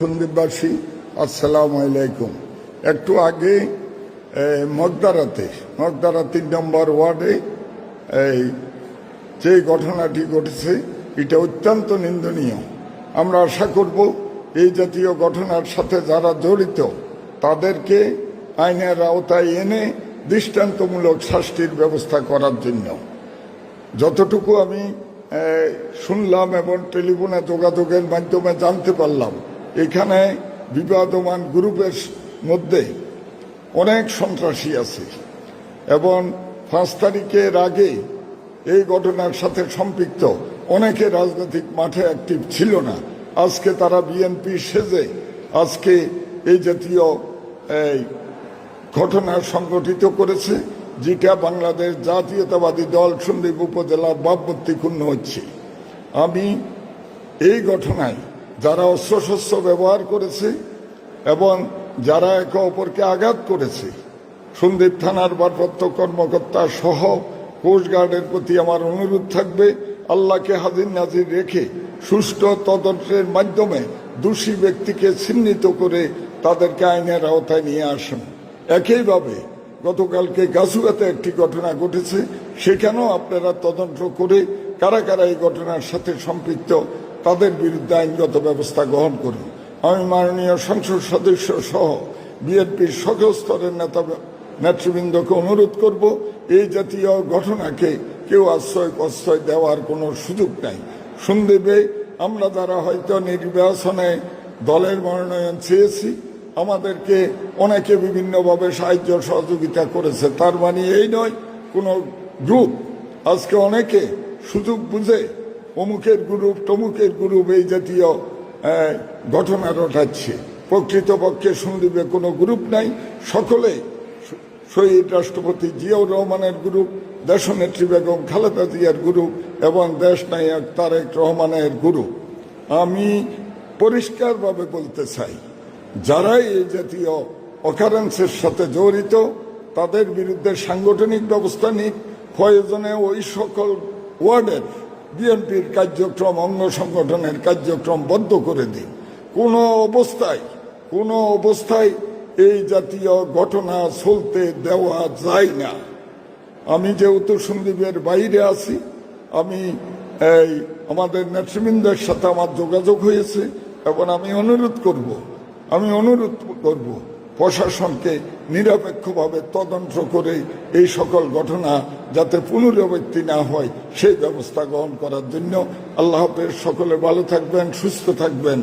সন্দীপবাসী আসসালামু আলাইকুম। একটু আগে মগদারা 3 নম্বর ওয়ার্ডে যে ঘটনাটি ঘটেছে এটা অত্যন্ত নিন্দনীয়। আমরা আশা করব এই জাতীয় ঘটনার সাথে যারা জড়িত তাদেরকে আইনের আওতায় এনে দৃষ্টান্তমূলক শাস্তির ব্যবস্থা করার জন্য। যতটুকু আমি শুনলাম এবং টেলিফোনে যোগাযোগের মাধ্যমে জানতে পারলাম, এখানে বিবাদমান গ্রুপের মধ্যে অনেক সন্ত্রাসী আছে এবং 5 তারিখের আগে এই ঘটনার সাথে সম্পৃক্ত অনেকে রাজনৈতিক মাঠে অ্যাক্টিভ ছিল না। আজকে তারা বিএনপি সেজে আজকে এই জাতীয় ঘটনা সংগঠিত করেছে, যেটা বাংলাদেশ জাতীয়তাবাদী দল সন্দ্বীপ উপজেলার ভাবমূর্তি ক্ষুণ্ণ হচ্ছে। আমি এই ঘটনায় যারা অস্ত্রশস্ত্র ব্যবহার করেছে এবং যারা একে অপরকে আঘাত করেছে, সন্দ্বীপ থানার ভারপ্রাপ্ত কর্মকর্তা সহ কোস্টগার্ডের প্রতি আমার অনুরোধ থাকবে, আল্লাহকে হাজির নাজির রেখে সুষ্ঠু তদন্তের মাধ্যমে দোষী ব্যক্তিকে চিহ্নিত করে তাদেরকে আইনের আওতায় নিয়ে আসুন। একইভাবে গতকালকে গাছুয়াতে একটি ঘটনা ঘটেছে, সেখানেও আপনারা তদন্ত করে কারা কারা এই ঘটনার সাথে সম্পৃক্ত তাদের বিরুদ্ধে আইনগত ব্যবস্থা গ্রহণ করুন। আমি মাননীয় সংসদ সদস্য সহ বিএনপির সকল স্তরের নেতৃবৃন্দকে অনুরোধ করব, এই জাতীয় ঘটনাকে কেউ আশ্রয় দেওয়ার কোনো সুযোগ নাই। সন্দ্বীপে আমরা যারা হয়তো নির্বাচনে দলের মনোনয়ন চেয়েছি, আমাদেরকে অনেকে বিভিন্নভাবে সাহায্য সহযোগিতা করেছে, তার মানে এই নয় কোনো গ্রুপ আজকে অনেকে সুযোগ বুঝে অমুকের গ্রুপ তমুকের গ্রুপ এই জাতীয় ঘটনা রটাচ্ছে। প্রকৃতপক্ষে সন্দ্বীপে কোনো গ্রুপ নাই, সকলে শহীদ রাষ্ট্রপতি জিয়াউর রহমানের গ্রুপ, দেশনেত্রী বেগম খালেদা জিয়ার গ্রুপ এবং দেশনায়ক তারেক রহমানের গ্রুপ। আমি পরিষ্কারভাবে বলতে চাই, যারাই এই জাতীয় অকারেন্সের সাথে জড়িত তাদের বিরুদ্ধে সাংগঠনিক ব্যবস্থা নিক, প্রয়োজনে ওই সকল ওয়ার্ডের বিএনপির কার্যক্রম অঙ্গ সংগঠনের কার্যক্রম বন্ধ করে দিন। কোনো অবস্থায় এই জাতীয় ঘটনা চলতে দেওয়া যায় না। আমি যেহেতু সন্দ্বীপের বাইরে আছি, আমি আমাদের নেতৃবৃন্দের সাথে আমার যোগাযোগ হয়েছে এবং আমি অনুরোধ করব প্রশাসনকে নিরপেক্ষভাবে তদন্ত করে এই সকল ঘটনা যাতে পুনরাবৃত্তি না হয় সেই ব্যবস্থা গ্রহণ করার জন্য। আল্লাহ হাফেজ, সকলে ভালো থাকবেন, সুস্থ থাকবেন।